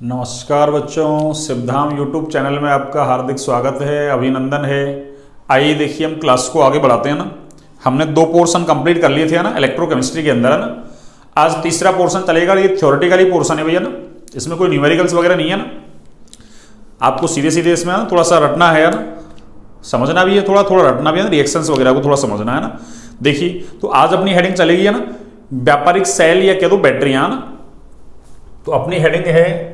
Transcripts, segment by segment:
नमस्कार बच्चों, Siddham YouTube channel में आपका हार्दिक स्वागत है, अभिनंदन है। आइए देखिए हम क्लास को आगे बढ़ाते हैं ना। हमने 2 पोर्शन कंप्लीट कर लिए थे ना इलेक्ट्रोकेमिस्ट्री के अंदर, है ना। आज तीसरा पोर्शन चलेगा। ये थ्योरेटिकली पोर्शन है भैया ना, इसमें कोई न्यूमेरिकल्स वगैरह नहीं है ना। आपको सीधे सीधे इसमें ना थोड़ा सा रटना है ना, समझना भी है, थोड़ा थोड़ा रटना भी है, रिएक्शंस वगैरह को थोड़ा समझना है ना। देखिए तो आज अपनी हेडिंग चलेगी है ना, व्यापारिक सेल या कह दो बैटरियां ना। तो अपनी हेडिंग है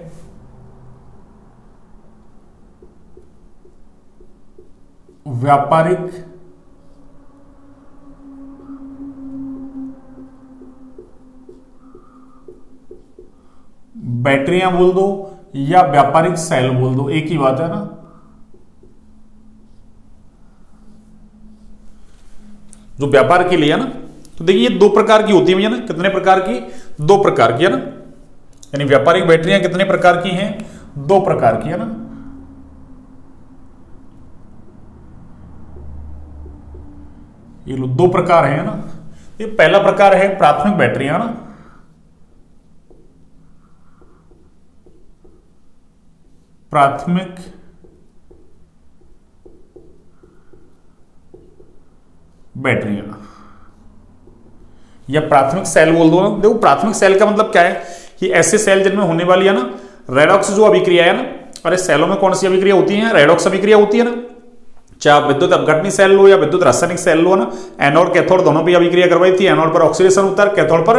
व्यापारिक बैटरियां बोल दो या व्यापारिक सेल बोल दो, एक ही बात है ना। जो व्यापार के लिए है ना, तो देखिए ये 2 प्रकार की होती है भैया ना। कितने प्रकार की? 2 प्रकार की है ना। यानी व्यापारिक बैटरियां कितने प्रकार की हैं? 2 प्रकार की है ना। ये लो 2 प्रकार है ना। ये पहला प्रकार है प्राथमिक बैटरियां ना। प्राथमिक बैटरियां या प्राथमिक सेल बोल दो ना। देखो प्राथमिक सेल का मतलब क्या है कि ऐसे सेल जिनमें होने वाली है ना रेडॉक्स जो अभिक्रिया है ना। अरे सेलों में कौन सी अभिक्रिया होती है? रेडॉक्स अभिक्रिया होती है ना। चाहे विद्युत अपघटनी सेल लो या विद्युत रासायनिक सेल लो ना, एनोड कैथोड दोनों पे अभिक्रिया करवाई थी। एनोड पर ऑक्सीडेशन होता है, कैथोड पर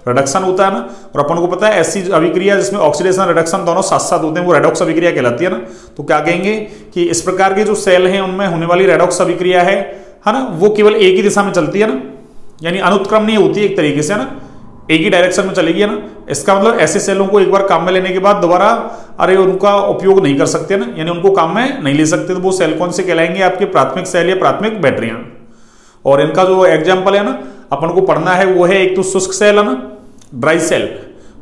रिडक्शन होता है ना। और अपन को पता है ऐसी अभिक्रिया जिसमें ऑक्सीडेशन रिडक्शन दोनों साथ साथ होते हैं वो रेडॉक्स अभिक्रिया कहलाती है ना। तो क्या कहेंगे कि इस प्रकार के जो सेल हैं उनमें होने वाली रेडॉक्स अभिक्रिया है ना, वो केवल एक ही दिशा में चलती है ना, यानी अनुत्क्रम नहीं होती एक तरीके से, है ना, एक ही डायरेक्शन में चलेगी, है ना। इसका मतलब ऐसे सेलों को एक बार काम में लेने के बाद दोबारा उनका उपयोग नहीं कर सकते ना, यानी उनको काम में नहीं ले सकते। तो वो सेल कौन से कहलाएंगे? आपके प्राथमिक सेल या प्राथमिक बैटरियां। और इनका जो एग्जाम्पल है ना अपन को पढ़ना है वो है, एक तो शुष्क सेल है ना, ड्राई सेल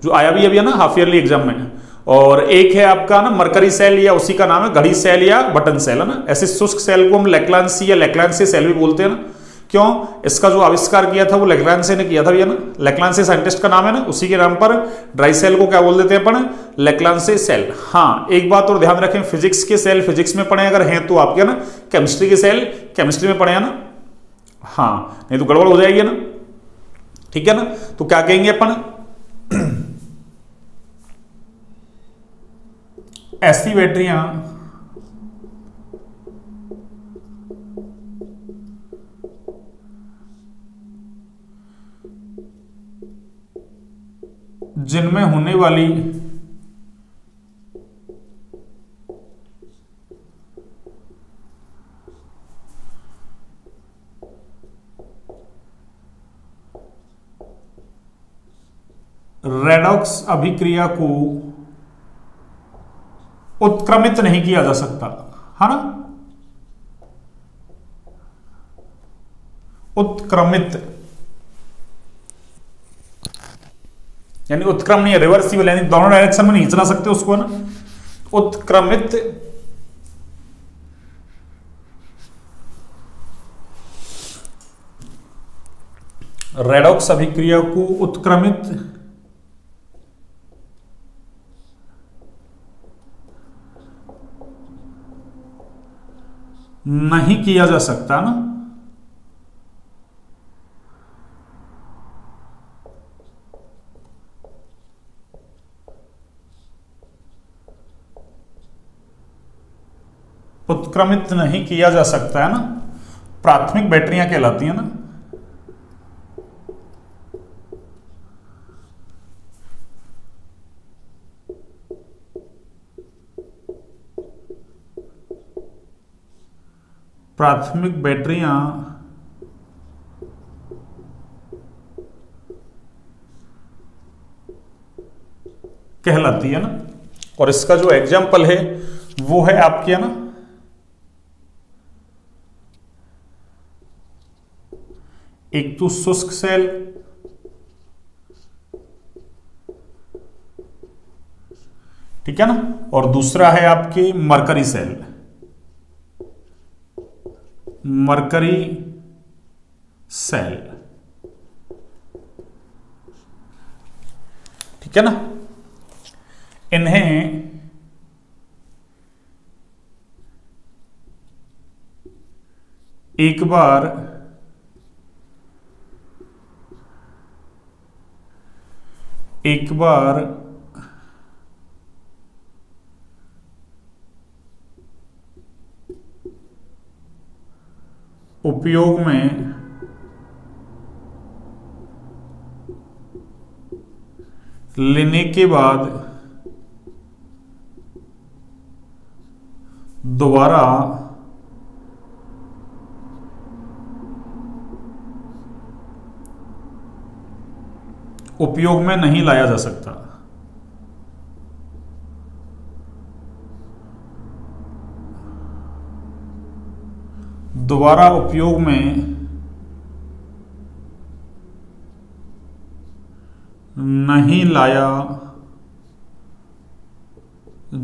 जो आया भी अभी है ना हाफ ईयरली एग्जाम में। और एक है आपका ना मरकरी सेल या उसी का नाम है घड़ी सेल या बटन सेल, है ना। ऐसे शुष्क सेल को हम लेक्लांसी या लेक्लांसी सेल भी बोलते हैं ना। क्यों? इसका जो आविष्कार किया था वो लेक्लांसी ने किया था भैया ना। लेक्लांसी साइंटिस्ट का नाम है ना, उसी के नाम पर ड्राई सेल को क्या बोल देते हैं अपन? लेक्लांसी सेल। हाँ, एक बात और ध्यान रखें, फिजिक्स के सेल फिजिक्स में पढ़े अगर हैं तो आपके ना, केमिस्ट्री के सेल केमिस्ट्री में पढ़े हैं ना। हाँ, नहीं तो गड़बड़ हो जाएगी ना, ठीक है ना। तो क्या कहेंगे अपन? ऐसी बैटरियां जिनमें होने वाली रेडॉक्स अभिक्रिया को उत्क्रमित नहीं किया जा सकता, है ना। उत्क्रमित यानी उत्क्रम नहीं है, रिवर्सिबल, यानी दोनों डायरेक्शन में नहीं चला सकते उसको, ना। उत्क्रमित रेडॉक्स अभिक्रिया को उत्क्रमित नहीं किया जा सकता ना। उत्क्रमित नहीं किया जा सकता है ना, प्राथमिक बैटरियां कहलाती है ना। प्राथमिक बैटरियां कहलाती है ना। और इसका जो एग्जाम्पल है वो है आपके, है ना, एक तो शुष्क सेल, ठीक है ना, और दूसरा है आपके मरकरी सेल। मरकरी सेल, ठीक है ना। इन्हें एक बार उपयोग में लेने के बाद दोबारा उपयोग में नहीं लाया जा सकता। दोबारा उपयोग में नहीं लाया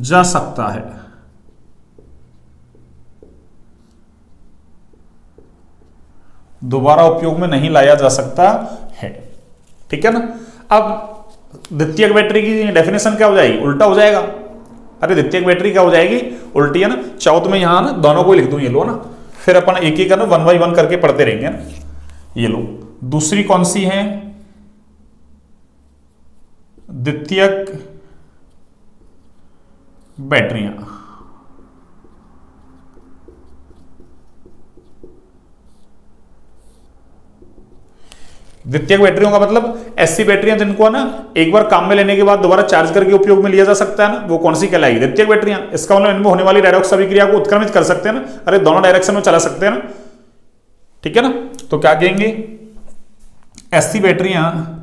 जा सकता है। दोबारा उपयोग में नहीं लाया जा सकता है, ठीक है ना। अब द्वितीयक बैटरी की डेफिनेशन क्या हो जाएगी, उल्टा हो जाएगा। अरे द्वितीयक बैटरी क्या हो जाएगी, उल्टी है ना। चाहो तो मैं यहां ना दोनों को लिख दूं, ये लो ना, फिर अपन एक एक ना 1 बाय 1 करके पढ़ते रहेंगे ना। ये लो, दूसरी कौन सी है, द्वितीयक बैटरियां। द्वितीयक बैटरियों का मतलब ऐसी बैटरियां जिनको है ना एक बार काम में लेने के बाद दोबारा चार्ज करके उपयोग में लिया जा सकता है ना, वो कौन सी कहलाएगी, द्वितीयक बैटरियां। इसका मतलब इनमें होने वाली रेडॉक्स अभिक्रिया को उत्क्रमित कर सकते हैं ना, अरे दोनों डायरेक्शन में चला सकते हैं ना, ठीक है ना। तो क्या कहेंगे, ऐसी बैटरियां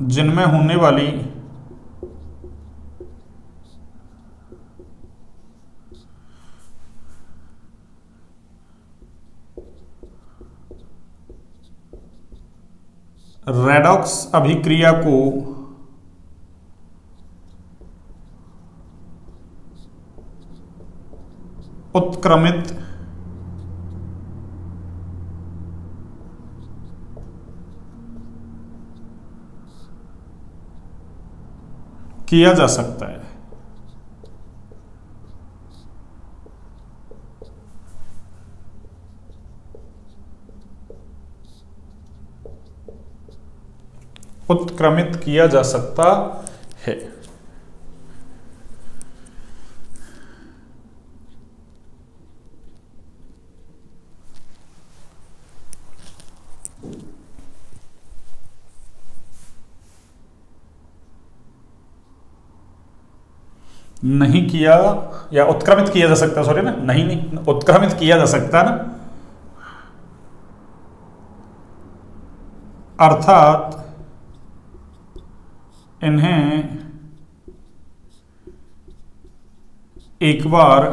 जिनमें होने वाली रेडॉक्स अभिक्रिया को उत्क्रमित किया जा सकता है। उत्क्रमित किया जा सकता है। नहीं किया या उत्क्रमित किया जा सकता, सॉरी ना, नहीं उत्क्रमित किया जा सकता ना, अर्थात इन्हें एक बार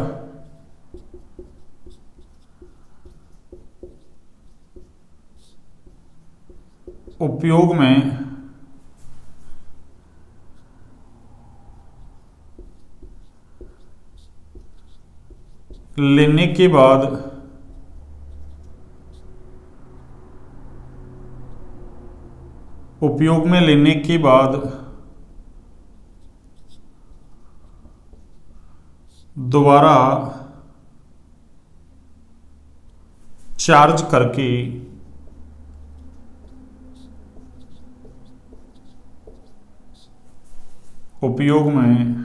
उपयोग में लेने के बाद उपयोग में लेने के बाद दोबारा चार्ज करके उपयोग में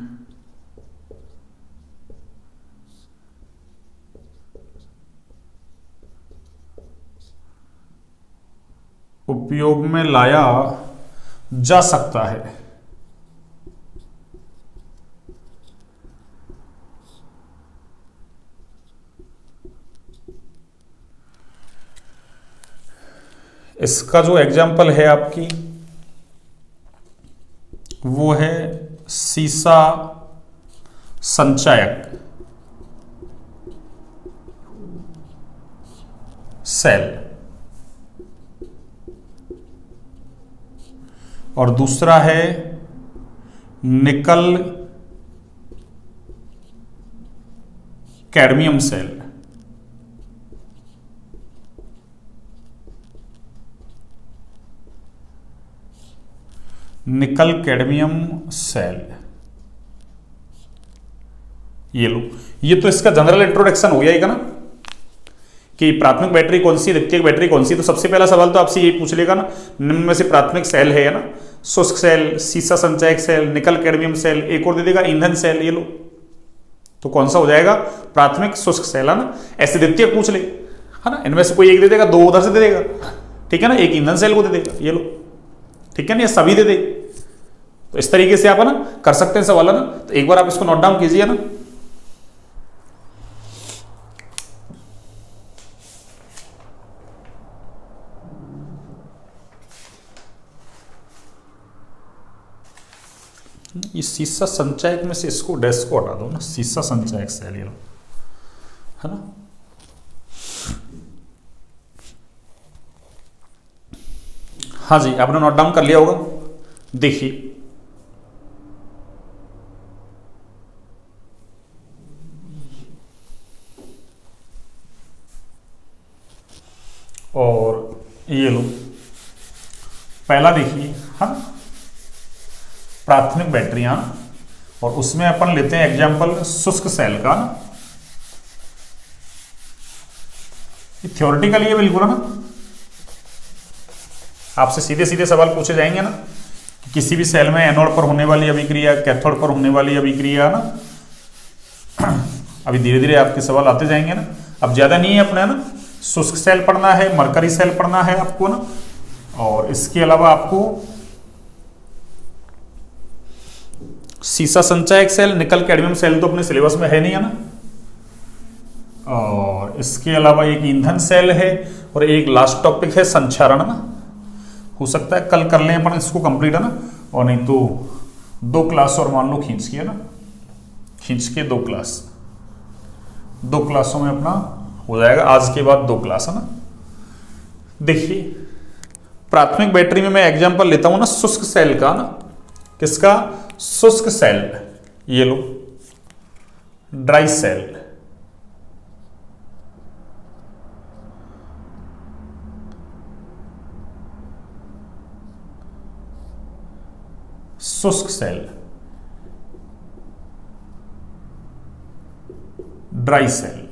लाया जा सकता है। इसका जो एग्जाम्पल है आपकी वो है सीसा संचायक सेल, और दूसरा है nickel cadmium cell, nickel cadmium cell. ये लो, ये तो इसका जनरल इंट्रोडक्शन हो गया ना कि प्राथमिक बैटरी कौन सी, द्वितीयक बैटरी कौन सी। तो सबसे पहला सवाल तो आपसे ये पूछ लेगा ना, निम्न में से प्राथमिक सेल है ना, शुष्क सेल, सीसा संचयक सेल, निकल कैडमियम सेल, एक और दे देगा ईंधन सेल। ये लो, तो कौन सा हो जाएगा? प्राथमिक शुष्क सेल, है ना। ऐसे द्वितीयक पूछ ले, है ना, इनमें से कोई एक दे देगा, दो उधर से दे देगा, ठीक है ना, एक ईंधन सेल को दे देगा। ये लो, ठीक है ना, ये सभी दे दे। तो इस तरीके से आप है ना कर सकते हैं सवाल, है ना। तो एक बार आप इसको नोट डाउन कीजिए ना। ये सीसा संचयक में से इसको डैश को हटा दो ना, सीसा संचयक सेल, ये लो, है ना। हाँ जी, आपने नोट डाउन कर लिया होगा। देखिए, और ये लो, पहला देखिए, हाँ, प्राथमिक बैटरियां, और उसमें अपन लेते हैं एग्जांपल शुष्क सेल का ना। ये थ्योरेटिकल है बिल्कुल, है ना। आपसे सीधे सीधे सवाल पूछे जाएंगे ना कि किसी भी सेल में एनोड पर होने वाली अभिक्रिया, कैथोड पर होने वाली अभिक्रिया ना। अभी धीरे धीरे आपके सवाल आते जाएंगे ना, अब ज्यादा नहीं है अपने, ना। शुष्क सेल पढ़ना है, मरकरी सेल पढ़ना है आपको ना, और इसके अलावा आपको सीसा संचयक सेल, निकल कैडमियम सेल तो अपने सिलेबस में है नहीं, है ना। और इसके अलावा एक ईंधन सेल है, और एक लास्ट टॉपिक है संचारण ना। हो सकता है कल कर लें अपन इसको कंप्लीट, है ना, और नहीं तो 2 क्लास और मान लो खींच के, है ना, खींच के 2 क्लास, 2 क्लासों में अपना हो जाएगा। आज के बाद 2 क्लास, है ना। देखिए, प्राथमिक बैटरी में मैं एग्जांपल लेता हूं ना शुष्क सेल का ना। किसका? शुष्क सेल। ये लो, ड्राई सेल, शुष्क सेल, ड्राई सेल।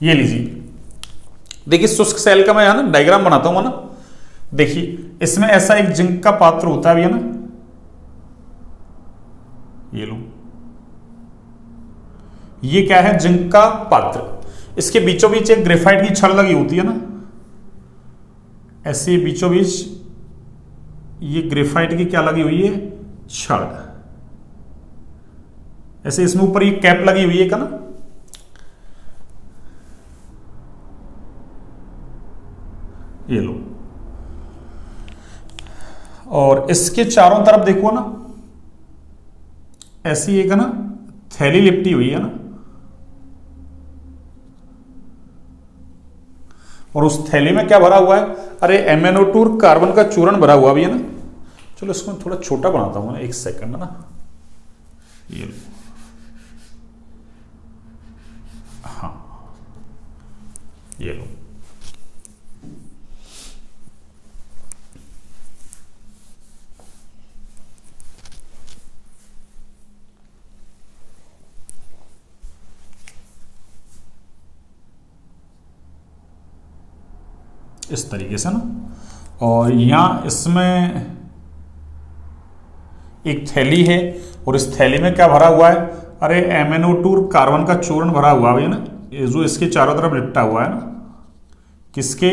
ये लीजिए, देखिए शुष्क सेल का मैं यहां ना डायग्राम बनाता हूं ना। देखिए, इसमें ऐसा एक जिंक का पात्र होता है, ना, ये लो, ये क्या है? जिंक का पात्र। इसके बीचों बीच एक ग्रेफाइट की छड़ लगी होती है ना, ऐसे बीचों बीच ये ग्रेफाइट की क्या लगी हुई है? छड़। ऐसे इसमें ऊपर ये कैप लगी हुई है क्या ना, ये लो, और इसके चारों तरफ देखो ना, ऐसी एक है ना थैली लिपटी हुई है ना, और उस थैली में क्या भरा हुआ है? अरे MnO2 कार्बन का चूर्ण भरा हुआ भी है ना। चलो इसको थोड़ा छोटा बनाता हूं ना, 1 सेकंड, है ना। ये लो, हाँ, ये लो, इस तरीके से ना। और यहां इसमें एक थैली है, और इस थैली में क्या भरा हुआ है? अरे MnO2 कार्बन का चूर्ण भरा हुआ है ना, ये जो इसके चारों तरफ लिपटा हुआ है ना। किसके?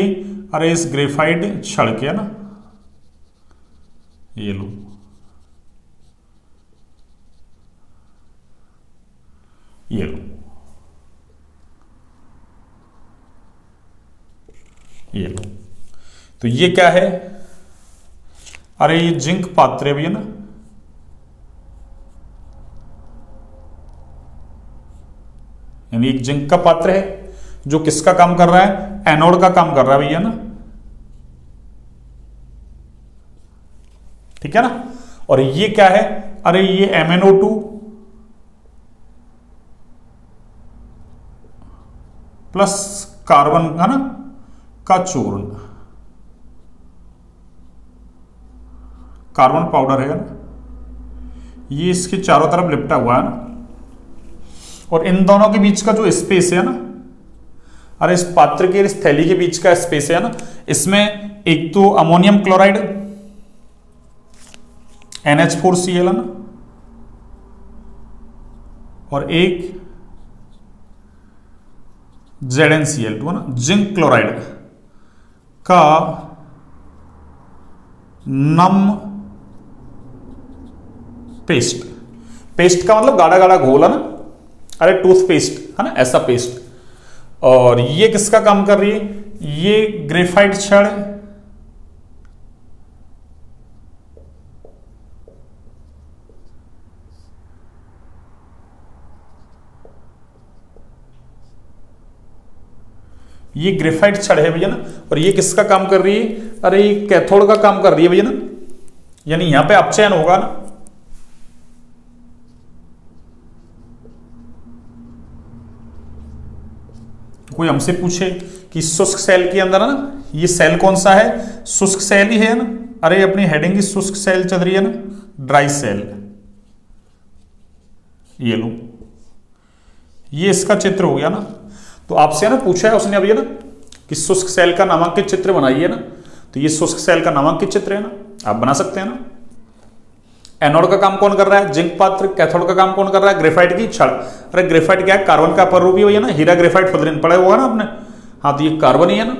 अरे इस ग्रेफाइट छड़ के, है ना। ये लो, ये लो, ये लो। तो ये क्या है? अरे ये जिंक पात्र भी है ना, यानी एक जिंक का पात्र है जो किसका काम कर रहा है? एनोड का काम कर रहा है भैया ना, ठीक है ना। और ये क्या है? अरे ये MnO2 प्लस कार्बन है ना का चूर्ण, कार्बन पाउडर है ना, ये इसके चारों तरफ लिपटा हुआ है ना, और इन दोनों के बीच का जो स्पेस है ना, अरे इस पात्र के इस थैली के बीच का स्पेस है ना, इसमें एक तो अमोनियम क्लोराइड NH4Cl है ना, और एक ZnCl2 है ना, जिंक क्लोराइड का नम पेस्ट, पेस्ट का मतलब गाढ़ा गाढ़ा घोल है ना, अरे टूथपेस्ट है ना, ऐसा पेस्ट। और ये किसका काम कर रही है, ये ग्रेफाइट छड़ ये ग्रेफाइट छड़ है भैया ना, और ये किसका काम कर रही है, अरे ये कैथोड का काम कर रही है भैया ना, यानी यहां पे अपचयन होगा ना, कोई हमसे पूछे कि शुष्क सेल के अंदर है ना, ये सेल कौन सा है, शुष्क सेल ही है ना, अरे अपनी हेडिंग की शुष्क सेल चल रही है ना, ड्राई सेल, ये लो, ये इसका चित्र हो गया ना। तो आपसे ना पूछा है उसने अभी है ना कि शुष्क सेल का नामांकित चित्र बनाइए ना, तो ये शुष्क सेल का नामांकित चित्र है ना, आप बना सकते हैं ना। एनोड का काम कौन कर रहा है, जिंक पात्र। कैथोड का काम कौन कर रहा है, ग्रेफाइट की छड़। अरे ग्रेफाइट क्या है, कार्बन का अपरूपी है ना, हीरा ग्रेफाइट फुदरीन पढ़ा हुआ ना आपने, हाँ तो ये कार्बन ही है ना।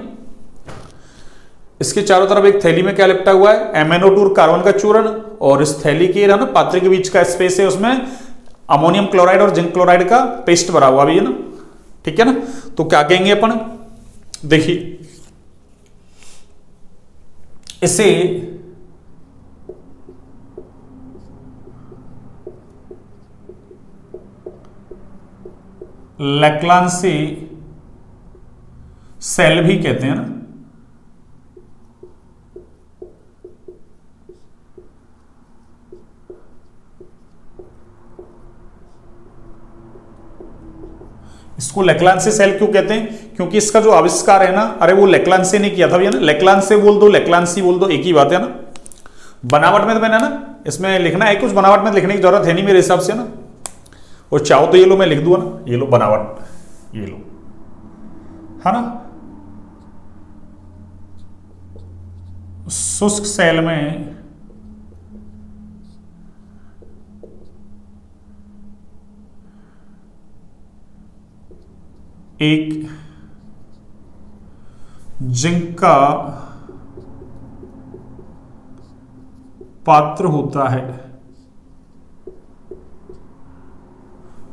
इसके चारों तरफ एक थैली में क्या लिपटा हुआ है, MnO2 कार्बन का चूर्ण, और इस थैली के ना पात्र के बीच का स्पेस है, उसमें अमोनियम क्लोराइड और जिंक क्लोराइड का पेस्ट भरा हुआ भी है ना, ठीक है ना। तो क्या कहेंगे अपन, देखिए इसे लैक्लांसी सेल भी कहते हैं ना। इसको लैक्लांसी सेल क्यों कहते हैं, क्योंकि इसका जो आविष्कार है ना, अरे वो लैक्लांसी ने किया था भैया ना, लैक्लांसी बोल दो लैक्लांसी बोल दो एक ही बात है ना। बनावट में तो मैंने ना इसमें लिखना है, कुछ बनावट में लिखने की जरूरत है नहीं मेरे हिसाब से ना, और चाहो तो ये लो मैं लिख दूंगा ना, ये लो बनावट, ये लो है ना। शुष्क सेल में एक जिंक का पात्र होता है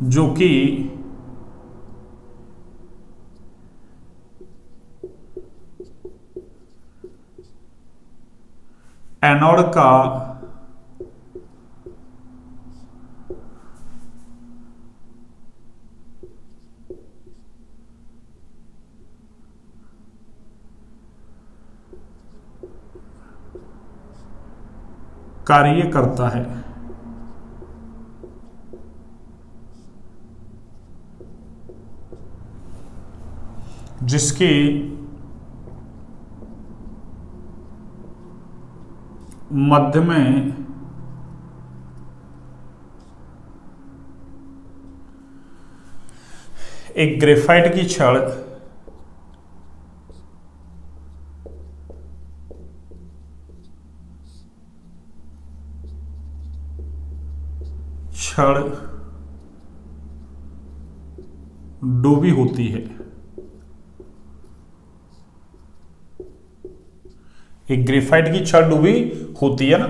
जो कि एनोड का कार्य करता है। जिसके मध्य में एक ग्रेफाइट की छड़ डूबी होती है। एक ग्रेफाइट की छड़ डूबी होती है ना,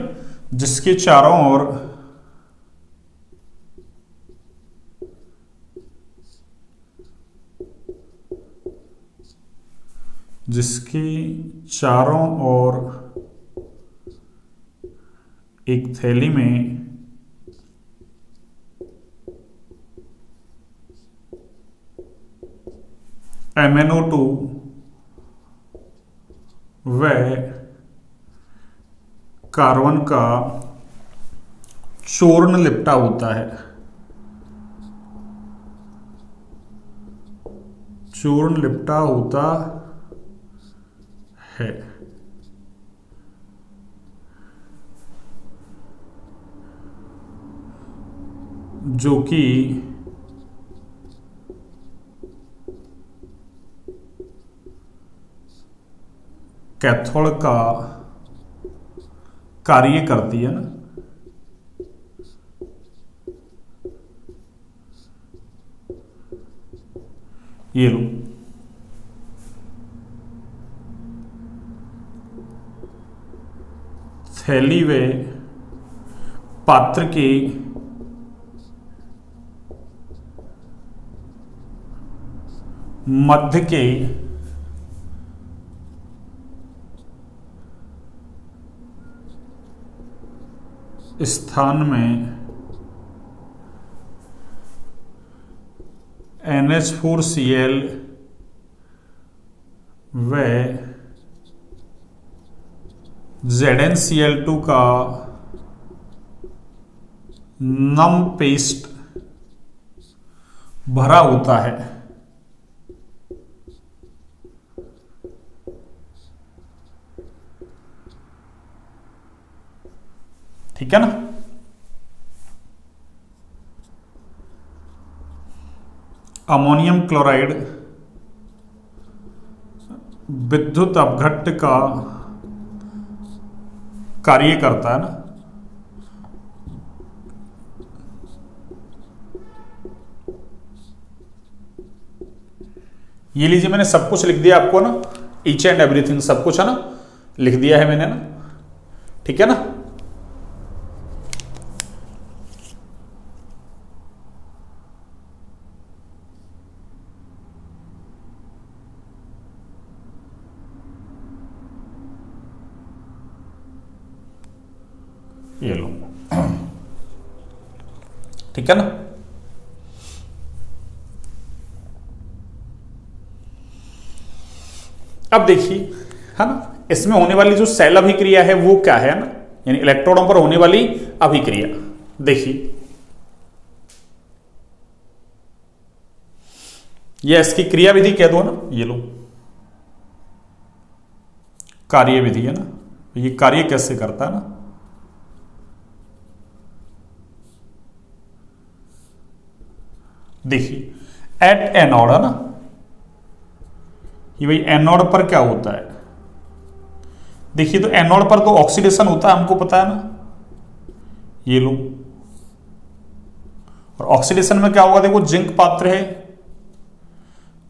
जिसके चारों ओर एक थैली में MnO2 व कार्बन का चूर्ण लिपटा होता है। चूर्ण लिपटा होता है। जो कि कैथोड का कार्य करती है ना। ये लो, थैली व पात्र के मध्य के स्थान में NH4Cl व ZnCl2 का नम पेस्ट भरा होता है। ठीक है ना। अमोनियम क्लोराइड विद्युत अपघट्ट का कार्य करता है ना। ये लीजिए, मैंने सब कुछ लिख दिया आपको ना, ईच एंड एवरीथिंग सब कुछ है ना, लिख दिया है मैंने ना। ठीक है ना। ये लो, ठीक है ना। अब देखिए, है ना, इसमें होने वाली जो सेल अभिक्रिया है वो क्या है ना, यानी इलेक्ट्रॉनों पर होने वाली अभिक्रिया। देखिए, ये इसकी क्रिया विधि कह दो ना, ये लो कार्य विधि है ना। ये कार्य कैसे करता है ना, देखिए एट एनोड है ना, ये भाई एनोड पर क्या होता है। देखिए, तो एनोड पर तो ऑक्सीडेशन होता है, हमको पता है ना। ये लो, और ऑक्सीडेशन में क्या होगा, देखो जिंक पात्र है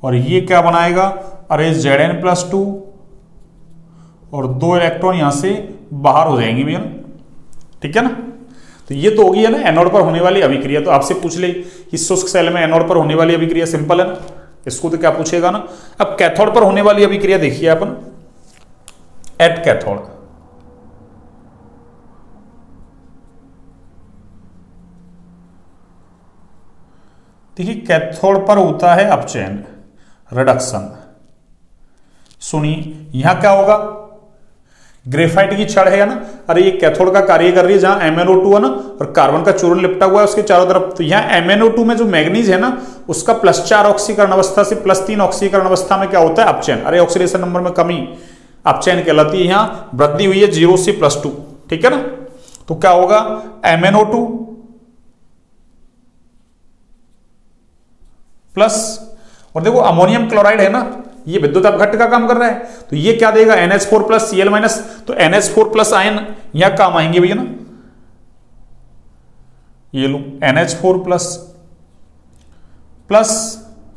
और ये क्या बनाएगा, अरे Zn+2 और 2 इलेक्ट्रॉन यहां से बाहर हो जाएंगे भैया ना। ठीक है ना। तो ये तो होगी है ना एनोड पर होने वाली अभिक्रिया। तो आपसे पूछ ले कि शुष्क सेल में एनोड पर होने वाली अभिक्रिया, सिंपल है ना, इसको तो क्या पूछेगा ना। अब कैथोड पर होने वाली अभिक्रिया देखिए अपन, एट कैथोड। देखिए, कैथोड पर होता है अपचयन, रिडक्शन। सुनिए, यहां क्या होगा, ग्रेफाइट की छड़ है ना, अरे ये कैथोड का कार्य कर रही है, जहां MnO2 है ना और कार्बन का चूर्ण लिपटा हुआ है उसके चारों तरफ। तो यहां MnO2 में जो मैग्नीज है ना, उसका +4 ऑक्सीकरण अवस्था से +3 ऑक्सीकरण अवस्था में क्या होता है, अपचयन। अरे ऑक्सीडेशन नंबर में कमी अपचयन कहलाती है। यहां वृद्धि हुई है 0 से +2। ठीक है ना। तो क्या होगा, MnO2 प्लस, और देखो अमोनियम क्लोराइड है ना, ये विद्युत अपघट्ट का काम कर रहा है। तो ये क्या देगा, NH4+Cl-। तो NH4+ आयन यहां काम आएंगे भैया ना। ये लो NH4+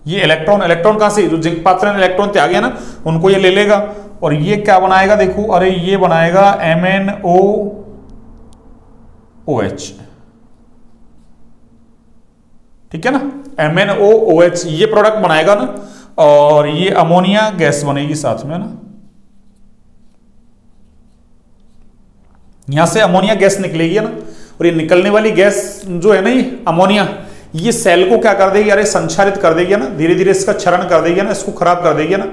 ये इलेक्ट्रॉन कहां से, जो जिंक पात्र ने इलेक्ट्रॉन त्यागे ना, उनको ये ले लेगा और ये क्या बनाएगा, देखो अरे ये बनाएगा MnOOH। ठीक है ना, MnOOH ये प्रोडक्ट बनाएगा ना, और ये अमोनिया गैस बनेगी साथ में ना। यहां से अमोनिया गैस निकलेगी ना, और ये निकलने वाली गैस जो है ना, ये अमोनिया, ये सेल को क्या कर देगी, अरे संचारित कर देगी ना, धीरे धीरे इसका क्षरण कर देगी ना, इसको खराब कर देगी ना।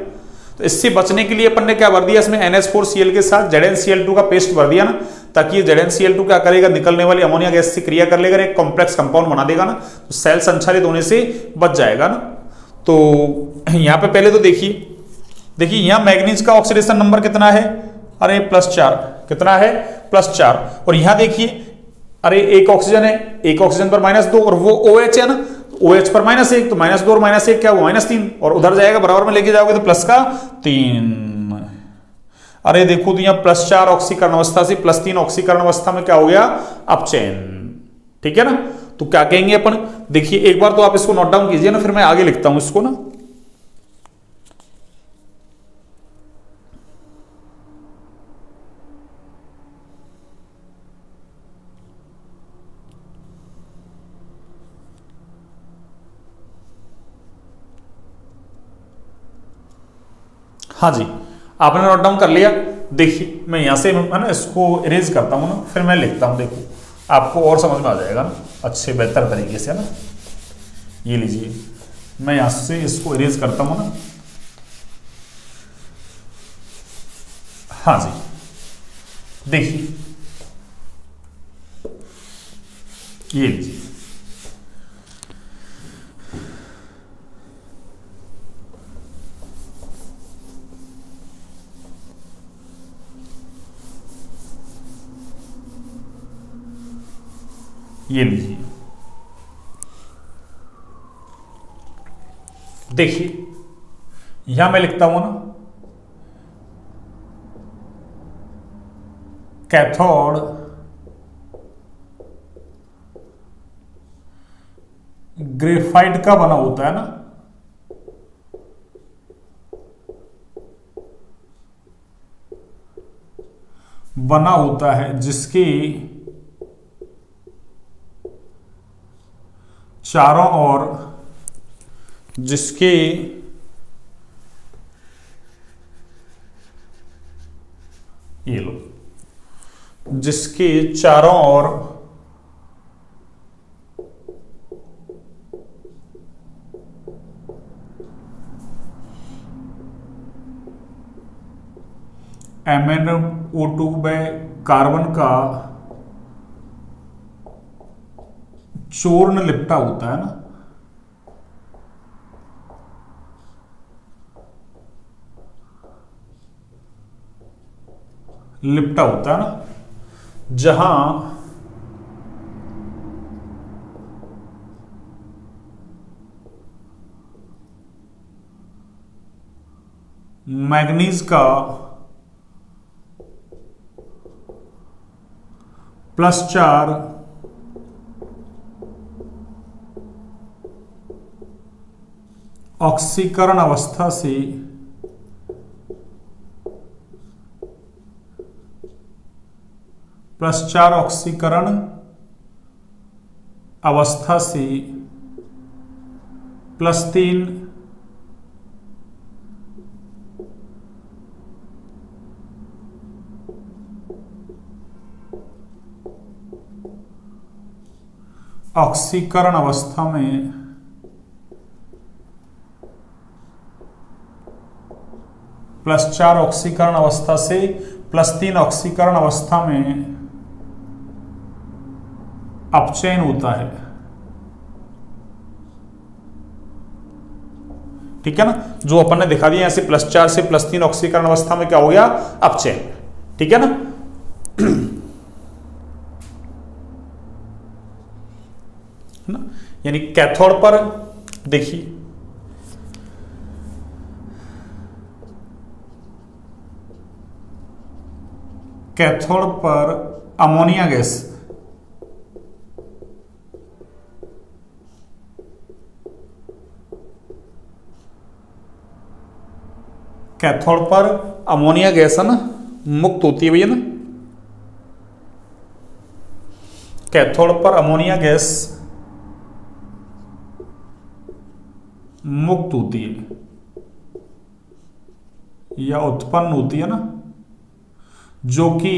तो इससे बचने के लिए अपन ने क्या भर दिया, इसमें NH4Cl के साथ ZnCl2 का पेस्ट भर दिया ना, ताकि ये ZnCl2 क्या करेगा, निकलने वाली अमोनिया गैस से क्रिया कर लेगा, एक कॉम्प्लेक्स कंपाउंड बना देगा ना, तो सेल संचारित होने से बच जाएगा ना। तो यहां पे पहले तो देखिए यहां मैग्नीज का ऑक्सीडेशन नंबर कितना है, अरे +4, कितना है +4। और यहां देखिए अरे एक ऑक्सीजन है, एक ऑक्सीजन पर -2 और वो OH है ना, OH पर -1, तो -2 और -1 क्या हुआ -3, और उधर जाएगा बराबर में लेके जाओगे तो +3। अरे देखो तो यहाँ +4 ऑक्सीकरण अवस्था से +3 ऑक्सीकरण अवस्था में क्या हो गया, अपचयन। ठीक है ना, तो क्या कहेंगे अपन, देखिए एक बार तो आप इसको नोट डाउन कीजिए ना, फिर मैं आगे लिखता हूं इसको ना। हाँ जी, आपने नोट डाउन कर लिया। देखिए मैं यहां से है ना इसको इरेज करता हूं ना, फिर मैं लिखता हूं, देखो आपको और समझ में आ जाएगा ना अच्छे बेहतर तरीके से, है ना। ये लीजिए मैं यहां से इसको इरेज करता हूं ना। हाँ जी, देखिए ये लीजिए, ये लीजिए, देखिए यहां मैं लिखता हूं ना, कैथोड ग्रेफाइट का बना होता है ना, बना होता है जिसकी चारों ओर, जिसके ये लो, जिसके चारों ओर MnO2 में कार्बन का चूर्ण लिपटा होता है ना, लिपटा होता है ना, जहां मैग्नीज का +4 ऑक्सीकरण अवस्था से +4 ऑक्सीकरण अवस्था से +3 ऑक्सीकरण अवस्था में +4 ऑक्सीकरण अवस्था से +3 ऑक्सीकरण अवस्था में अपचयन होता है। ठीक है ना, जो अपन ने दिखा दिया ऐसे +4 से +3 ऑक्सीकरण अवस्था में क्या हो गया, अपचयन। ठीक है ना, यानी कैथोड पर देखिए कैथोड पर अमोनिया गैस, कैथोड पर अमोनिया गैस है ना मुक्त होती है भैया ना, कैथोड पर अमोनिया गैस मुक्त होती है या उत्पन्न होती है ना, जो कि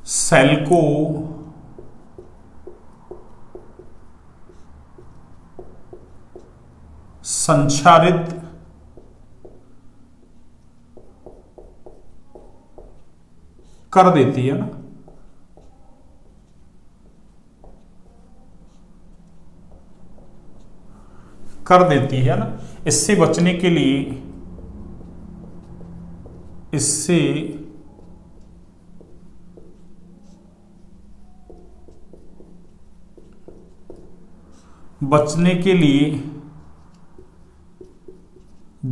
सेल को संचारित कर देती है ना। कर देती है ना। इससे बचने के लिए, इससे बचने के लिए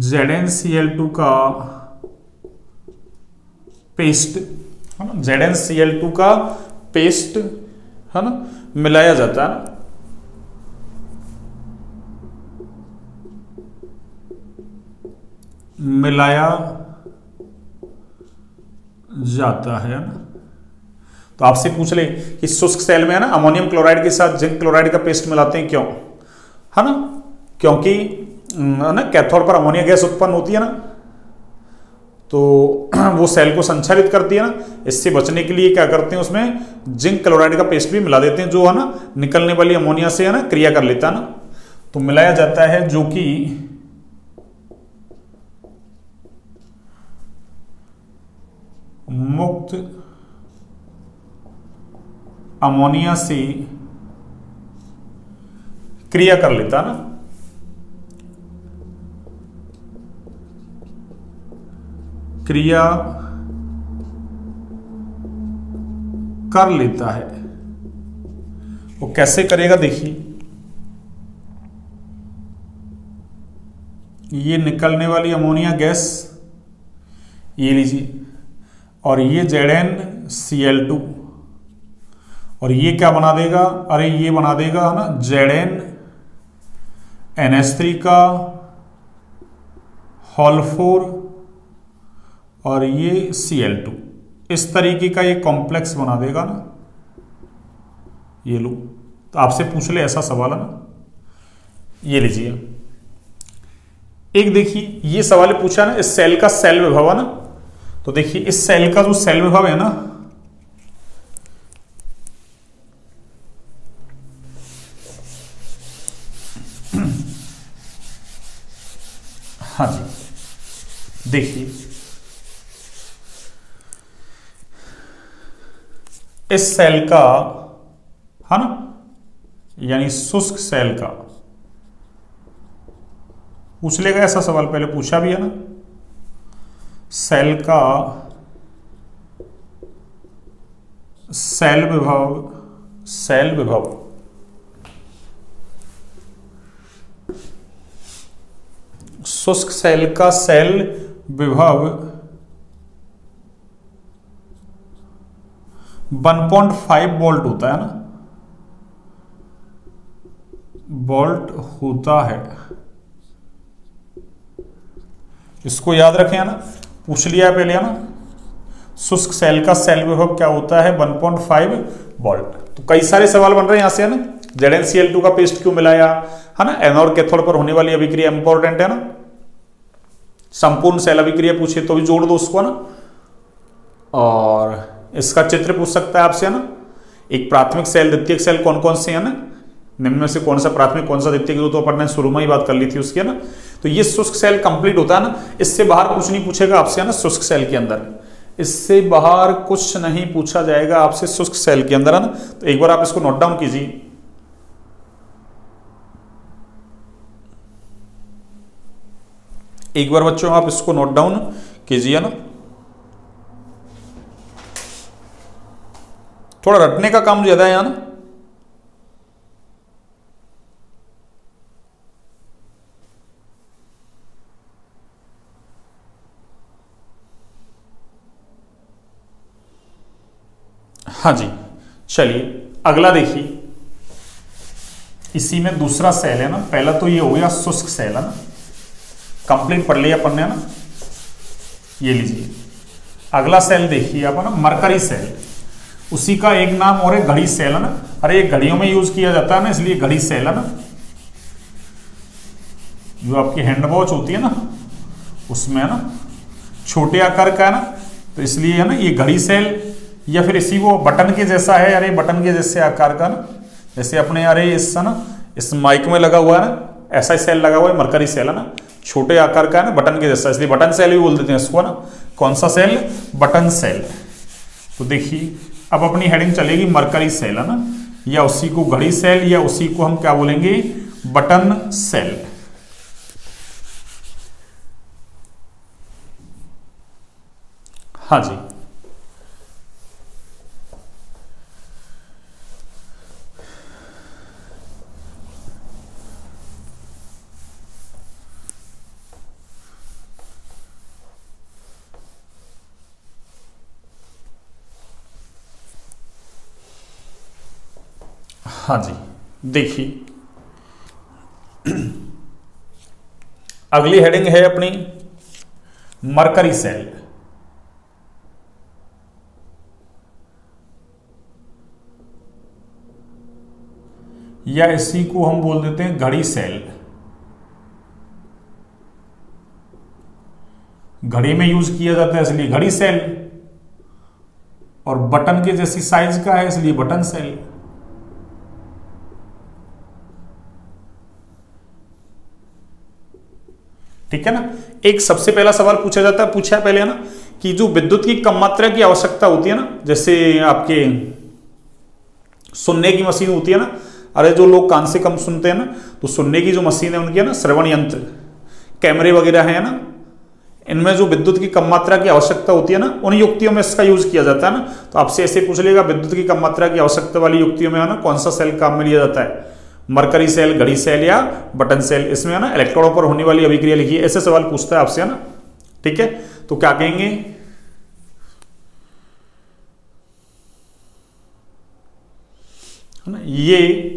ZnCl2 का पेस्ट है ना, ZnCl2 का पेस्ट है ना मिलाया जाता है ना। मिलाया जाता है ना। तो आपसे पूछ ले कि शुष्क सेल में है ना अमोनियम क्लोराइड के साथ जिंक क्लोराइड का पेस्ट मिलाते हैं, क्यों? है ना, क्योंकि ना कैथोड पर अमोनिया गैस उत्पन्न होती है ना, तो वो सेल को संचालित करती है ना। इससे बचने के लिए क्या करते हैं, उसमें जिंक क्लोराइड का पेस्ट भी मिला देते हैं, जो है ना निकलने वाली अमोनिया से है ना क्रिया कर लेता है ना। तो मिलाया जाता है, जो कि मुक्त अमोनिया से क्रिया कर लेता ना। क्रिया कर लेता है। वो कैसे करेगा देखिए, ये निकलने वाली अमोनिया गैस ये लीजिए, और ये ZnCl2, और ये क्या बना देगा, अरे ये बना देगा है ना ZnNH3 का होल 4 और ये Cl2, इस तरीके का ये कॉम्प्लेक्स बना देगा ना। ये लो, तो आपसे पूछ ले ऐसा सवाल है ना, ये लीजिए। एक देखिए ये सवाल पूछा ना, इस सेल का सेल विभव है ना। तो देखिए इस सेल का जो सेल विभव है ना, हाँ जी देखिए इस सेल का है ना, यानी शुष्क सेल का पूछ लेगा ऐसा सवाल, पहले पूछा भी है ना। सेल का सेल विभव, सेल विभव शुष्क सेल का सेल विभव 1.5 वोल्ट होता है ना, वोल्ट होता है। इसको याद रखें है ना, पूछ लिया पहले है ना, शुष्क सेल का सेल विभव क्या होता है, 1.5 वोल्ट। तो कई सारे सवाल बन रहे हैं यहां से है ना। ZnCl2 का पेस्ट क्यों मिलाया है ना, एनोड कैथोड पर होने वाली अभिक्रिया इंपॉर्टेंट है ना। संपूर्ण सेल अभिक्रिया पूछे तो भी जोड़ दो उसको ना। और इसका चित्र पूछ सकता है आपसे है ना, एक प्राथमिक सेल द्वितीयक सेल कौन कौन से है ना, निम्न में से कौन सा प्राथमिक कौन सा द्वितीयक, तो अपन ने शुरू में ही बात कर ली थी उसकी है ना। तो ये शुष्क सेल कंप्लीट होता है ना, इससे बाहर कुछ नहीं पूछेगा आपसे है ना। शुष्क सेल के अंदर इससे बाहर कुछ नहीं पूछा जाएगा आपसे शुष्क सेल के अंदर है ना। तो एक बार आप इसको नोट डाउन कीजिए। एक बार बच्चों आप इसको नोट डाउन कीजिए ना। थोड़ा रटने का काम ज्यादा है यहां ना। हाँ जी चलिए अगला देखिए, इसी में दूसरा सेल है ना। पहला तो ये हो गया शुष्क सेल है ना, कंप्लीट पढ़ लिया अपन ने ना। ये लीजिए अगला सेल देखिए आप ना, मरकरी सेल। उसी का एक नाम और है घड़ी सेल है ना। अरे ये घड़ियों में यूज किया जाता है ना, इसलिए घड़ी सेल है ना। जो आपकी हैंड वॉच होती है ना, उसमें है ना छोटे आकार का है ना, तो इसलिए है ना ये घड़ी सेल। या फिर इसी वो बटन के जैसा है, अरे बटन के जैसे आकार का ना, जैसे अपने अरे इस ना इस माइक में लगा हुआ है ना, ऐसा ही सेल लगा हुआ है, मरकरी सेल है ना। छोटे आकार का है ना, बटन के जैसा, इसलिए बटन सेल भी बोल देते हैं इसको ना। कौन सा सेल, बटन सेल। तो देखिए अब अपनी हेडिंग चलेगी मरकरी सेल है ना, या उसी को घड़ी सेल, या उसी को हम क्या बोलेंगे, बटन सेल। हाँ जी, हाँ जी। देखिए अगली हेडिंग है अपनी मरकरी सेल, या इसी को हम बोल देते हैं घड़ी सेल। घड़ी में यूज किया जाता है इसलिए घड़ी सेल, और बटन के जैसी साइज का है इसलिए बटन सेल। ठीक है ना। एक सबसे पहला सवाल पूछा जाता है, पूछा पहले है ना, कि जो विद्युत की कम मात्रा की आवश्यकता होती है ना, जैसे आपके सुनने की मशीन होती है ना, अरे जो लोग कान से कम सुनते हैं ना, तो सुनने की जो मशीन है उनकी है ना, श्रवण यंत्र, कैमरे वगैरह है ना, इनमें जो विद्युत की कम मात्रा की आवश्यकता होती है ना, उन युक्तियों में इसका यूज किया जाता है ना। तो आपसे ऐसे पूछ लेगा विद्युत की कम मात्रा की आवश्यकता वाली युक्तियों में है ना, कौन सा सेल काम में लिया जाता है, मरकरी सेल, घड़ी सेल या बटन सेल। इसमें है ना इलेक्ट्रॉनों पर होने वाली अभिक्रिया लिखिए, ऐसे सवाल पूछता है आपसे, है ना। ठीक है, तो क्या कहेंगे, है ना, ये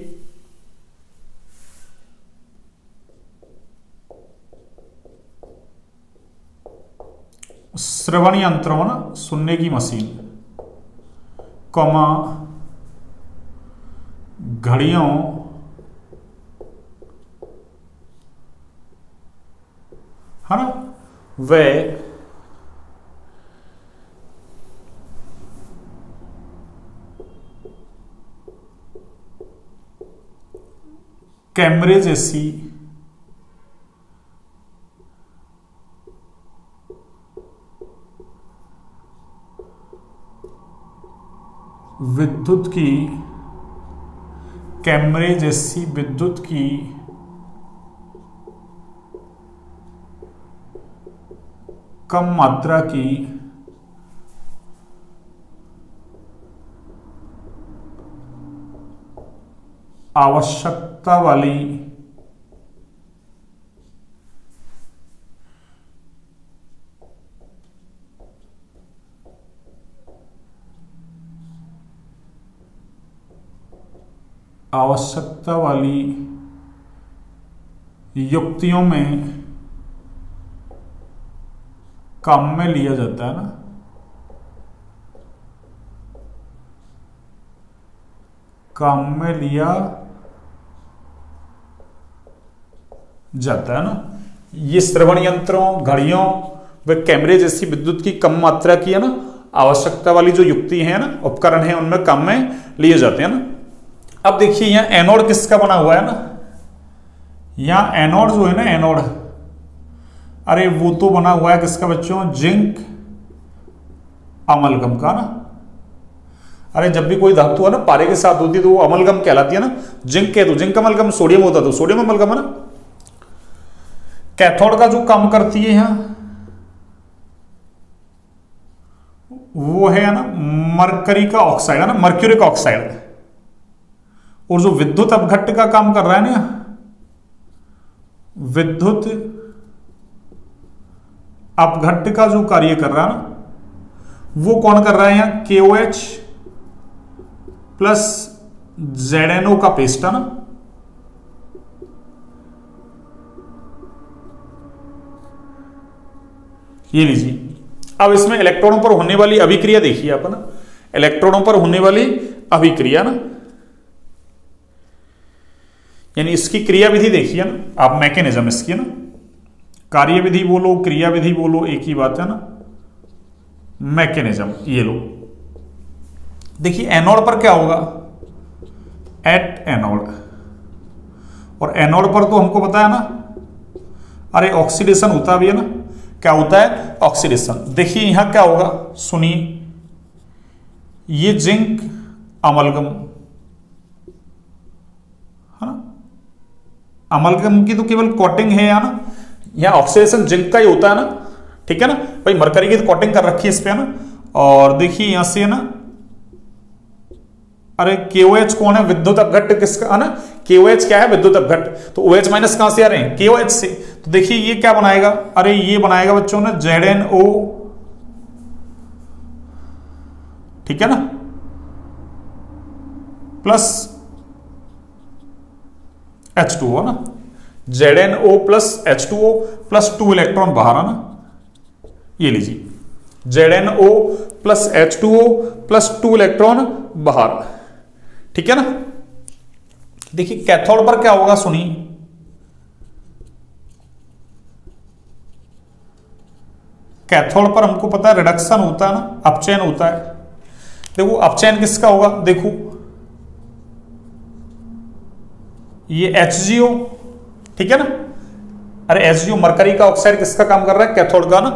श्रवण यंत्रों, ना सुनने की मशीन, कॉमा घड़ियों है ना, वे कैमरे जैसी विद्युत की, कैमरे जैसी विद्युत की कम मात्रा की आवश्यकता वाली युक्तियों में काम में लिया जाता है ना, काम में लिया जाता है ना। ये श्रवण यंत्रों, घड़ियों व कैमरे जैसी विद्युत की कम मात्रा की है ना आवश्यकता वाली जो युक्ति है ना, उपकरण है, उनमें काम में लिए जाते हैं ना। अब देखिए यहां एनोड किसका बना हुआ है ना, यहां एनोड जो है ना, एनोड, अरे वो तो बना हुआ है किसका बच्चों, जिंक अमलगम का ना। अरे जब भी कोई धातु है ना पारे के साथ होती है तो वो अमलगम कहलाती है ना। जिंक कह दो, जिंक अमलगम, सोडियम होता तो सोडियम अमलगम है ना। कैथोड का जो काम करती है यहां वो है ना मरकरी का ऑक्साइड, है ना, मर्क्यूरिक ऑक्साइड। और जो विद्युत अपघट्ट का काम कर रहा है ना, विद्युत अपघट्ट का जो कार्य कर रहा है ना, वो कौन कर रहा है यहां, KOH प्लस ZNO का पेस्ट है ना। ये लीजिए, अब इसमें इलेक्ट्रॉनों पर होने वाली अभिक्रिया देखिए आप ना, इलेक्ट्रॉनों पर होने वाली अभिक्रिया ना, यानी इसकी क्रिया विधि देखिए ना आप, मैकेनिज्म इसकी ना, कार्य विधि बोलो, क्रिया विधि बोलो, एक ही बात है ना, मैकेनिज्म। ये लो देखिए, एनोड पर क्या होगा, एट एनोड, और एनोड पर तो हमको पता है ना, अरे ऑक्सीडेशन होता भी है ना, क्या होता है, ऑक्सीडेशन। देखिए यहां क्या होगा, सुनिए, ये जिंक अमलगम है ना, अमलगम की तो केवल कोटिंग है या ना, यहां ऑक्सीडेशन जिंक का ही होता है ना, ठीक है ना भाई, मरकरी की तो कोटिंग कर रखी है इस पे, है ना। और देखिए यहां से, है ना, अरे KOH कौन है, विद्युत अपघट्ट किसका, है ना, KOH क्या है, विद्युत अपघट्ट। तो OH माइनस कहां से आ रहे हैं, KOH से। तो देखिए ये क्या बनाएगा, अरे ये बनाएगा बच्चों ने ZnO, ठीक है ना, प्लस H2O, है ना, ZnO plus H2O plus 2 electron बाहर, है ना, ये लीजिए ZnO plus H2O plus 2 electron बाहर, ठीक है ना। देखिए कैथोड पर क्या होगा, सुनिए, कैथोड पर हमको पता है रिडक्शन होता है ना, अपचयन होता है। देखो अपचयन किसका होगा, देखो ये HgO, ठीक है ना, अरे HgO मरकरी का ऑक्साइड किसका काम कर रहा है, कैथोड का ना,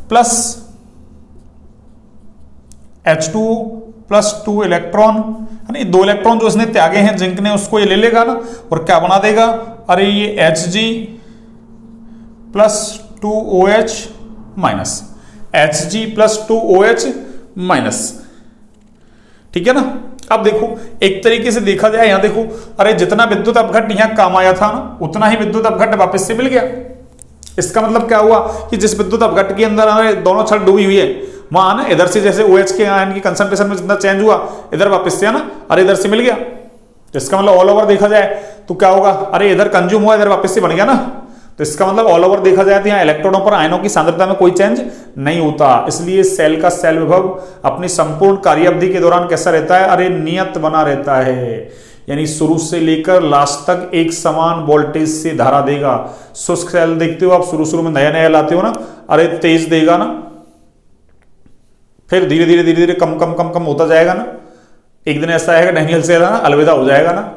प्लस H2O प्लस 2 इलेक्ट्रॉन, है ना, 2 इलेक्ट्रॉन जो इसने त्यागे हैं जिंक ने, उसको ये ले लेगा ना, और क्या बना देगा, अरे ये Hg plus 2OH minus, Hg plus 2OH minus, ठीक है ना। अब देखो एक तरीके से देखा जाए, यहां देखो, अरे जितना विद्युत अपघट्ट यहां काम आया था ना, उतना ही विद्युत अपघट्ट वापस से मिल गया। इसका मतलब क्या हुआ कि जिस विद्युत अपघट्ट के अंदर दोनों छड़ डूबी हुई है, वहां ना इधर से जैसे OH के आयन की कंसंट्रेशन में जितना चेंज हुआ, इधर वापस से, है ना, अरे इधर से मिल गया। तो इसका मतलब ऑल ओवर देखा जाए तो क्या होगा, अरे इधर कंज्यूम हुआ, इधर वापस से बन गया ना। तो इसका मतलब ऑल ओवर देखा जाए तो यहाँ इलेक्ट्रॉनों पर आयनों की सांद्रता में कोई चेंज नहीं होता। इसलिए सेल का सेल विभव अपनी संपूर्ण कार्यावधि के दौरान कैसा रहता है, अरे नियत बना रहता है, यानी शुरू से लेकर लास्ट तक एक समान वोल्टेज से धारा देगा। शुष्क सेल देखते हो आप, शुरू में नया नया लाते हो ना, अरे तेज देगा ना, फिर धीरे धीरे धीरे धीरे कम कम कम कम होता जाएगा ना। एक दिन ऐसा आएगा डैनियल सेल, है ना, अलविदा हो जाएगा ना।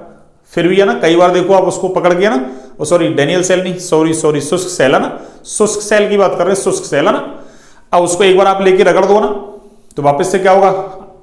फिर भी, है ना, कई बार देखो आप उसको पकड़ के, ना, सॉरी डैनियल सेल नहीं, सॉरी शुष्क सेल, है ना, शुष्क सेल की बात कर रहे हैं, शुष्क सेल, है ना। अब उसको एक बार आप लेके रगड़ दो ना, तो वापस से क्या होगा,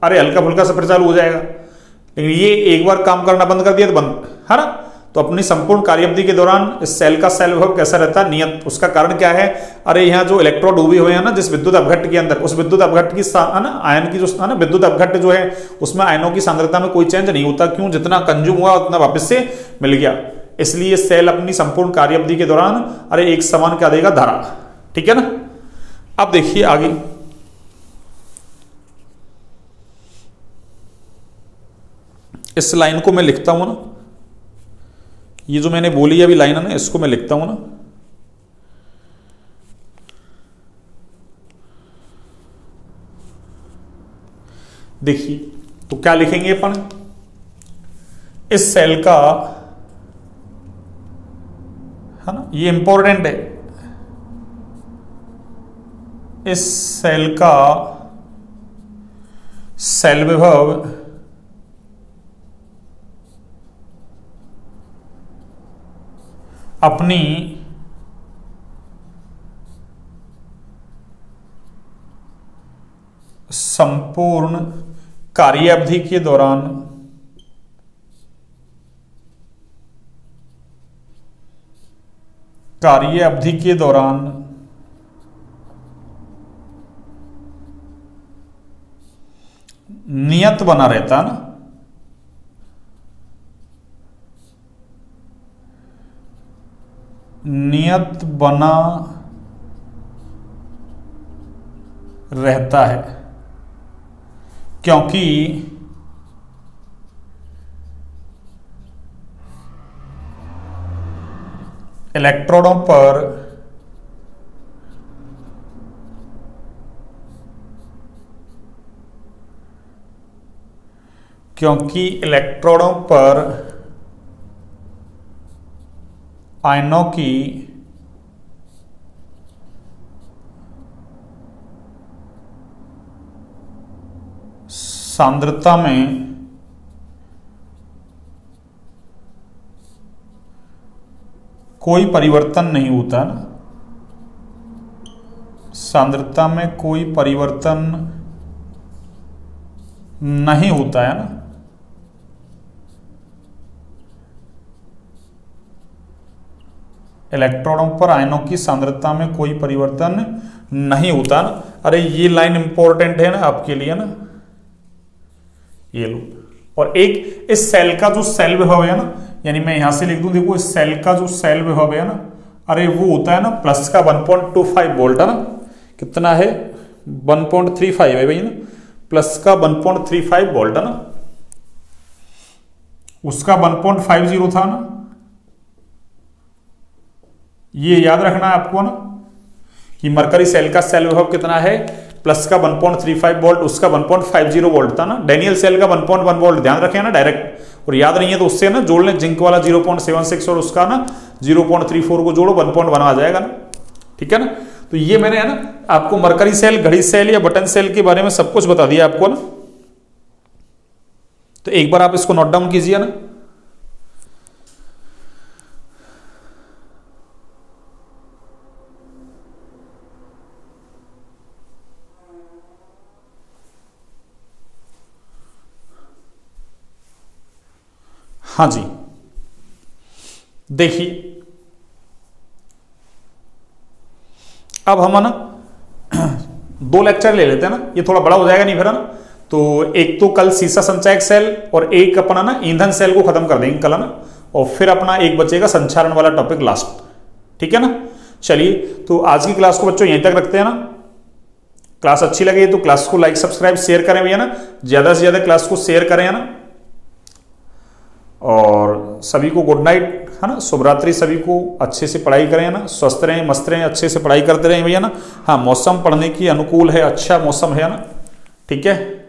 अरे हल्का फुल्का सा फिर चालू हो जाएगा। लेकिन ये एक बार काम करना बंद कर दिया तो बंद, है ना। तो अपनी संपूर्ण कार्यावधि के दौरान इस सेल का सेल विभव कैसा रहता है, नियत। उसका कारण क्या है, अरे यहाँ जो इलेक्ट्रॉन डूबे हुए हैं ना जिस विद्युत अपघट्ट के अंदर, उस विद्युत अपघट्ट की, है ना, आयन की जो, है ना, विद्युत अपघट्ट जो है उसमें आयनों की सांद्रता में कोई चेंज नहीं होता। क्यों, जितना कंज्यूम हुआ उतना वापस से मिल गया। इसलिए सेल अपनी संपूर्ण कार्यावधि के दौरान अरे एक समान क्या देगा, धारा, ठीक है ना। अब देखिए आगे, इस लाइन को मैं लिखता हूं ना, ये जो मैंने बोली अभी लाइन है ना, इसको मैं लिखता हूं ना, देखिए तो क्या लिखेंगे अपन, इस सेल का, है ना, ये इंपॉर्टेंट है, इस सेल का सेल विभव अपनी संपूर्ण कार्यावधि के दौरान नियत बना रहता ना, नियत बना रहता है, क्योंकि इलेक्ट्रॉनों पर आयनों की सांद्रता में कोई परिवर्तन नहीं होता ना, सांद्रता में कोई परिवर्तन नहीं होता है ना। इलेक्ट्रॉनों पर आयनों की सांद्रता में कोई परिवर्तन नहीं होता ना। अरे ये लाइन इंपॉर्टेंट है ना आपके लिए ना, ये लो। और एक इस सेल का जो सेल विभव है ना, यानी मैं यहां से लिख दूं, देखो इस सेल का जो सेल विभव है ना, अरे वो होता है ना प्लस का 1.25 वोल्ट है ना, कितना है 1.35 है भाई ना, प्लस का 1.35 वोल्ट है ना, उसका 1.50 था ना, ये याद रखना है आपको ना कि मरकरी सेल का सेल विभव कितना है, प्लस का 1.35 वोल्ट, उसका 1.50 वोल्ट था ना। डैनियल सेल का 1.1 वोल्ट, ध्यान रखें ना डायरेक्ट, और याद नहीं है तो उससे ना जोड़ लें, जिंक वाला 0.76 और उसका ना 0.34 को जोड़ो, 1.1 आ जाएगा ना, ठीक है ना। तो ये मैंने है ना आपको मरकरी सेल, घड़ी सेल या बटन सेल के बारे में सब कुछ बता दिया आपको ना। तो एक बार आप इसको नोट डाउन कीजिए ना। हाँ जी, देखिए अब हम है ना 2 लेक्चर ले लेते हैं ना, ये थोड़ा बड़ा हो जाएगा नहीं फिर है ना। तो एक तो कल सीसा संचायक सेल और एक अपना ना ईंधन सेल को खत्म कर देंगे कल है ना, और फिर अपना एक बचेगा संचारण वाला टॉपिक लास्ट, ठीक है ना। चलिए तो आज की क्लास को बच्चों यहीं तक रखते हैं ना। क्लास अच्छी लगी तो क्लास को लाइक सब्सक्राइब शेयर करें भैया ना, ज्यादा से ज्यादा क्लास को शेयर करें है ना। और सभी को गुड नाइट है ना, शुभ रात्रि, सभी को अच्छे से पढ़ाई करें है ना, स्वस्थ रहें मस्त रहें, अच्छे से पढ़ाई करते रहें भैया ना। हाँ मौसम पढ़ने की अनुकूल है, अच्छा मौसम है ना, ठीक है।